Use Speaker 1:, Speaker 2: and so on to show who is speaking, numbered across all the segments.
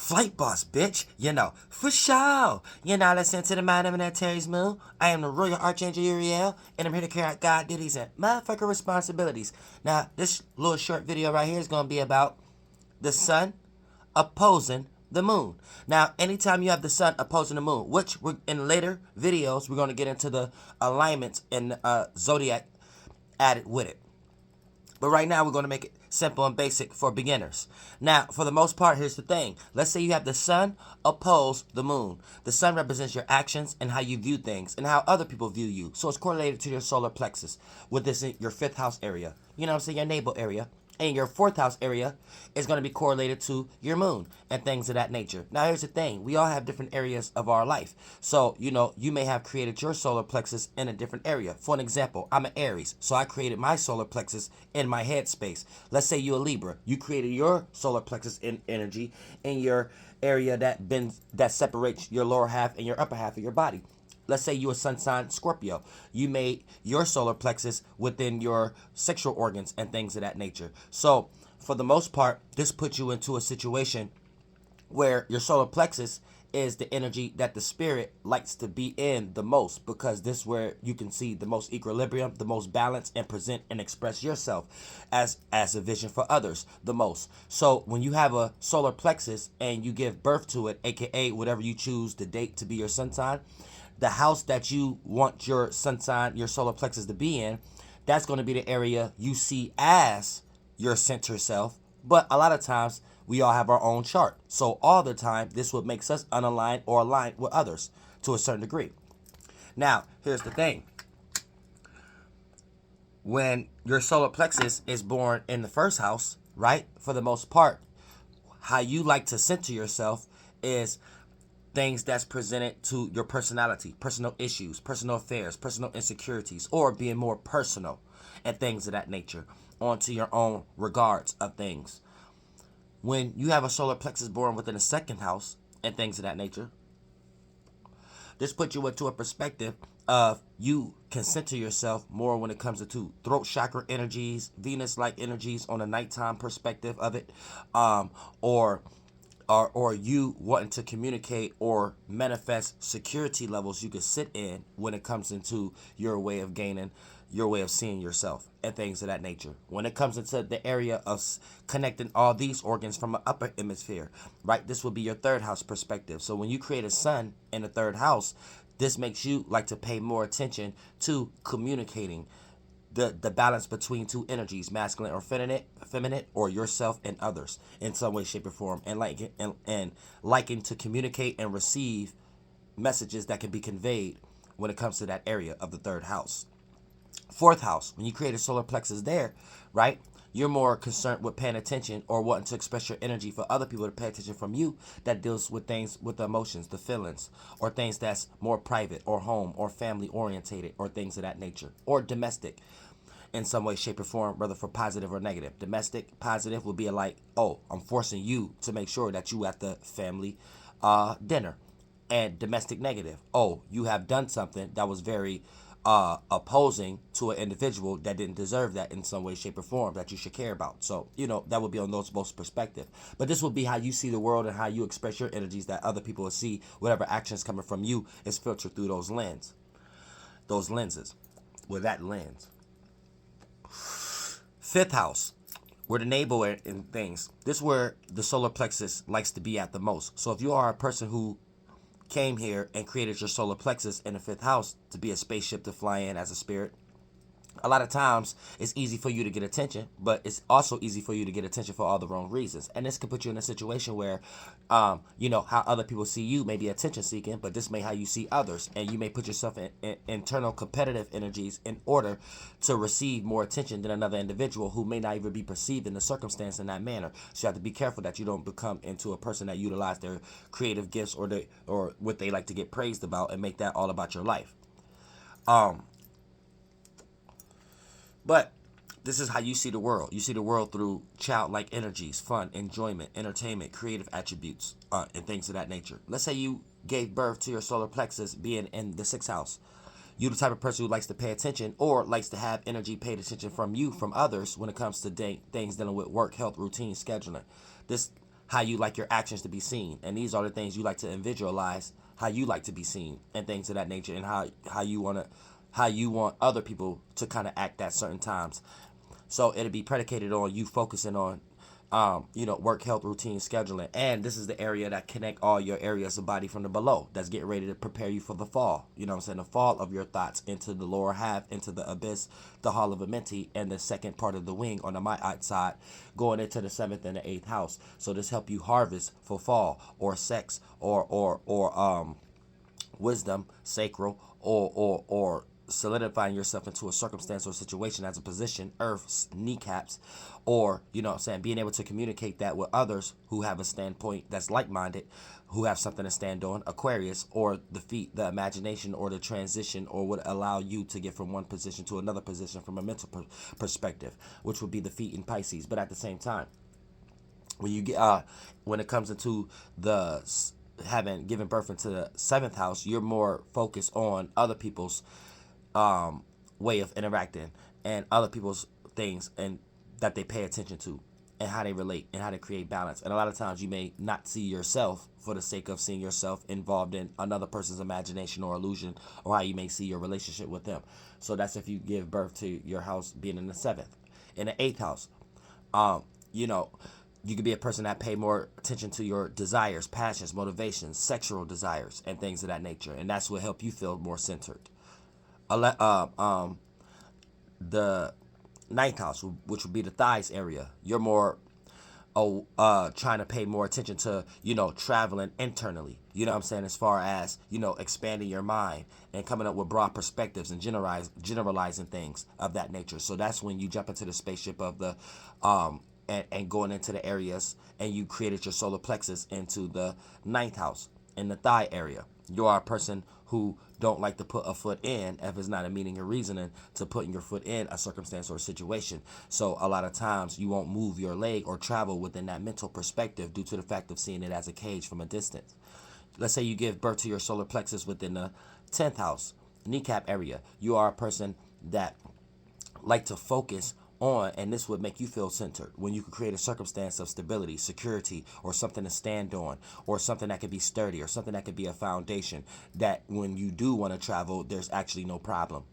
Speaker 1: Flight boss, bitch. For sure. Listen to the mind of that Terry's Moon. I am the Royal Archangel Uriel, and I'm here to carry out God duties and motherfucker responsibilities. Now, this little short video right here is going to be about the sun opposing the moon. Now, anytime you have the sun opposing the moon, which in later videos, we're going to get into the alignments and zodiac added with it. But right now, we're going to make it simple and basic for beginners. Now, for the most part, here's the thing. Let's say you have the sun oppose the moon. The sun represents your actions and how you view things and how other people view you. So it's correlated to your solar plexus, with this in your 5th house area. You know what I'm saying? Your navel area. And your 4th house area is going to be correlated to your moon and things of that nature. Now, here's the thing. We all have different areas of our life. So, you may have created your solar plexus in a different area. For an example, I'm an Aries. So I created my solar plexus in my head space. Let's say you're a Libra. You created your solar plexus in energy in your area that separates your lower half and your upper half of your body. Let's say you're a sun sign Scorpio. You made your solar plexus within your sexual organs and things of that nature. So, for the most part, this puts you into a situation where your solar plexus is the energy that the spirit likes to be in the most, because this is where you can see the most equilibrium, the most balance, and present and express yourself as a vision for others the most. So when you have a solar plexus and you give birth to it, aka whatever you choose the date to be your sun sign, the house that you want your sun sign, your solar plexus to be in, that's going to be the area you see as your center self. But a lot of times, we all have our own chart. So all the time, this what makes us unaligned or aligned with others to a certain degree. Now, here's the thing. When your solar plexus is born in the 1st house, right, for the most part, how you like to center yourself is things that's presented to your personality, personal issues, personal affairs, personal insecurities, or being more personal and things of that nature onto your own regards of things. When you have a solar plexus born within the 2nd house and things of that nature, this puts you into a perspective of you can center yourself more when it comes to throat chakra energies, Venus-like energies on a nighttime perspective of it, or you wanting to communicate or manifest security levels you could sit in when it comes into your way of gaining, your way of seeing yourself and things of that nature. When it comes into the area of connecting all these organs from an upper hemisphere, right, this will be your 3rd house perspective. So when you create a sun in the 3rd house, this makes you like to pay more attention to communicating the balance between two energies, masculine or feminine, or yourself and others in some way, shape, or form, and liking to communicate and receive messages that can be conveyed when it comes to that area of the 3rd house. 4th house, when you create a solar plexus there, right, you're more concerned with paying attention or wanting to express your energy for other people to pay attention from you. That deals with things with the emotions, the feelings, or things that's more private or home or family orientated or things of that nature, or domestic in some way, shape, or form, whether for positive or negative. Domestic, positive would be like, oh, I'm forcing you to make sure that you at the family dinner. And domestic, negative, oh, you have done something that was very opposing to an individual that didn't deserve that in some way, shape, or form that you should care about. So, that would be on those both perspective. But this would be how you see the world and how you express your energies, that other people will see whatever actions coming from you is filtered through those lenses, with that lens. 5th house, where the navel and things. This is where the solar plexus likes to be at the most. So if you are a person who came here and created your solar plexus in the 5th house to be a spaceship to fly in as a spirit, a lot of times it's easy for you to get attention, but it's also easy for you to get attention for all the wrong reasons. And this could put you in a situation where, how other people see you may be attention seeking, but this may how you see others. And you may put yourself in internal competitive energies in order to receive more attention than another individual who may not even be perceived in the circumstance in that manner. So you have to be careful that you don't become into a person that utilize their creative gifts or what they like to get praised about and make that all about your life. But this is how you see the world. You see the world through childlike energies, fun, enjoyment, entertainment, creative attributes, and things of that nature. Let's say you gave birth to your solar plexus being in the 6th house. You're the type of person who likes to pay attention or likes to have energy paid attention from you, from others, when it comes to things dealing with work, health, routine, scheduling. This how you like your actions to be seen. And these are the things you like to visualize, how you like to be seen, and things of that nature, and how you want other people to kind of act at certain times. So it'll be predicated on you focusing on, work, health, routine, scheduling. And this is the area that connect all your areas of body from the below. That's getting ready to prepare you for the fall. You know what I'm saying? The fall of your thoughts into the lower half, into the abyss, the hall of amenti, and the second part of the wing on the Ma'at side, going into the 7th and the 8th house. So this help you harvest for fall, or sex, or wisdom, sacral, or solidifying yourself into a circumstance or situation as a position, earth's kneecaps, or, being able to communicate that with others who have a standpoint that's like-minded, who have something to stand on, Aquarius, or the feet, the imagination, or the transition, or would allow you to get from one position to another position from a mental perspective, which would be the feet in Pisces. But at the same time, when you get when it comes into the having given birth into the 7th house, you're more focused on other people's way of interacting, and other people's things, and that they pay attention to, and how they relate, and how they create balance. And a lot of times you may not see yourself for the sake of seeing yourself involved in another person's imagination or illusion, or how you may see your relationship with them. So that's if you give birth to your house being in the 7th. In the 8th house, you could be a person that pay more attention to your desires, passions, motivations, sexual desires, and things of that nature, and that's what help you feel more centered. The 9th house, which would be the thighs area, you're more trying to pay more attention to, traveling internally, as far as, expanding your mind and coming up with broad perspectives and generalizing things of that nature. So that's when you jump into the spaceship of the and going into the areas, and you created your solar plexus into the 9th house in the thigh area. You are a person who don't like to put a foot in if it's not a meaning or reasoning to putting your foot in a circumstance or a situation. So a lot of times you won't move your leg or travel within that mental perspective due to the fact of seeing it as a cage from a distance. Let's say you give birth to your solar plexus within the 10th house, kneecap area. You are a person that like to focus on, and this would make you feel centered when you could create a circumstance of stability, security, or something to stand on, or something that could be sturdy, or something that could be a foundation that when you do want to travel, there's actually no problem.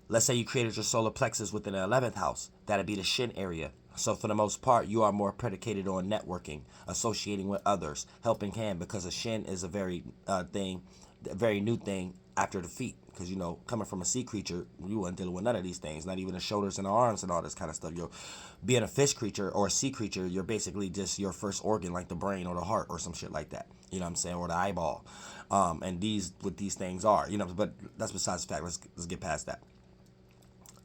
Speaker 1: Let's say you created your solar plexus within the 11th house. That'd be the shin area. So for the most part, you are more predicated on networking, associating with others, helping hand, because a shin is a very new thing after the feet. Because, coming from a sea creature, you weren't dealing with none of these things, not even the shoulders and the arms and all this kind of stuff. You're being a fish creature or a sea creature, you're basically just your first organ, like the brain or the heart or some shit like that. You know what I'm saying? Or the eyeball. And what these things are, but that's besides the fact. Let's get past that.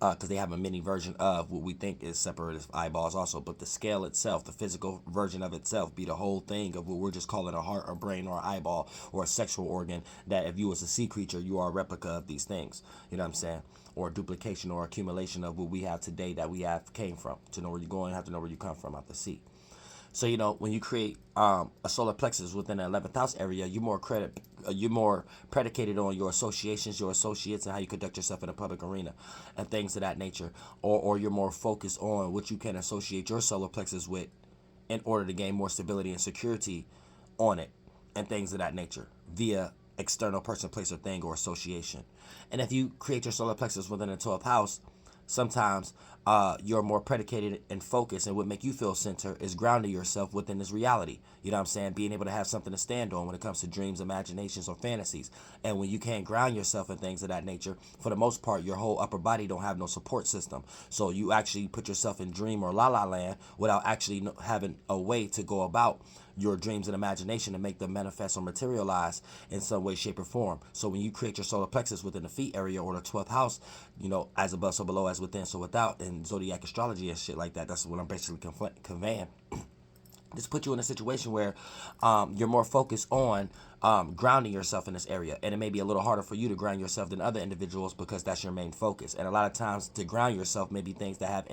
Speaker 1: Because they have a mini version of what we think is separate as eyeballs also. But the scale itself, the physical version of itself, be the whole thing of what we're just calling a heart or brain or eyeball or a sexual organ, that if you was a sea creature, you are a replica of these things. You know what I'm saying? Or a duplication or accumulation of what we have today that we have came from. To know where you're going, you have to know where you come from out the sea. So, when you create a solar plexus within the 11th house area, you're more predicated on your associations, your associates, and how you conduct yourself in a public arena and things of that nature. Or you're more focused on what you can associate your solar plexus with in order to gain more stability and security on it and things of that nature via external person, place, or thing, or association. And if you create your solar plexus within the 12th house, sometimes you're more predicated and focused, and what make you feel center is grounding yourself within this reality. You know what I'm saying? Being able to have something to stand on when it comes to dreams, imaginations, or fantasies. And when you can't ground yourself in things of that nature, for the most part, your whole upper body don't have no support system. So you actually put yourself in dream or la-la land without actually having a way to go about your dreams and imagination to make them manifest or materialize in some way, shape, or form. So when you create your solar plexus within the feet area or the 12th house, as above, so below, as within, so without, in zodiac astrology and shit like that, that's what I'm basically conveying. Just put you in a situation where you're more focused on grounding yourself in this area. And it may be a little harder for you to ground yourself than other individuals because that's your main focus. And a lot of times to ground yourself may be things that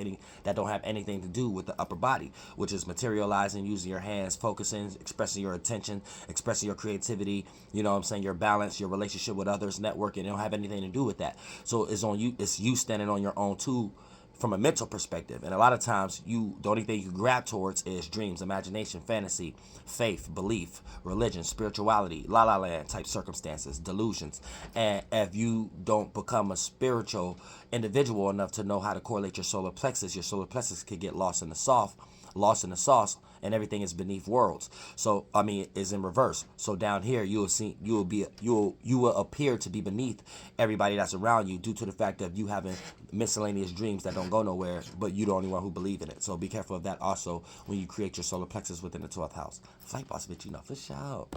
Speaker 1: don't have anything to do with the upper body, which is materializing, using your hands, focusing, expressing your attention, expressing your creativity, your balance, your relationship with others, networking. It don't have anything to do with that. So it's on you. It's you standing on your own 2 from a mental perspective. And a lot of times, the only thing you can grab towards is dreams, imagination, fantasy, faith, belief, religion, spirituality, la la land type circumstances, delusions. And if you don't become a spiritual individual enough to know how to correlate your solar plexus could get lost in the sauce, and everything is beneath worlds. So I mean, is in reverse. So down here, you will appear to be beneath everybody that's around you due to the fact of you having miscellaneous dreams that don't go nowhere, but you're the only one who believe in it. So be careful of that also when you create your solar plexus within the 12th house. Flight boss, bitch, for sure.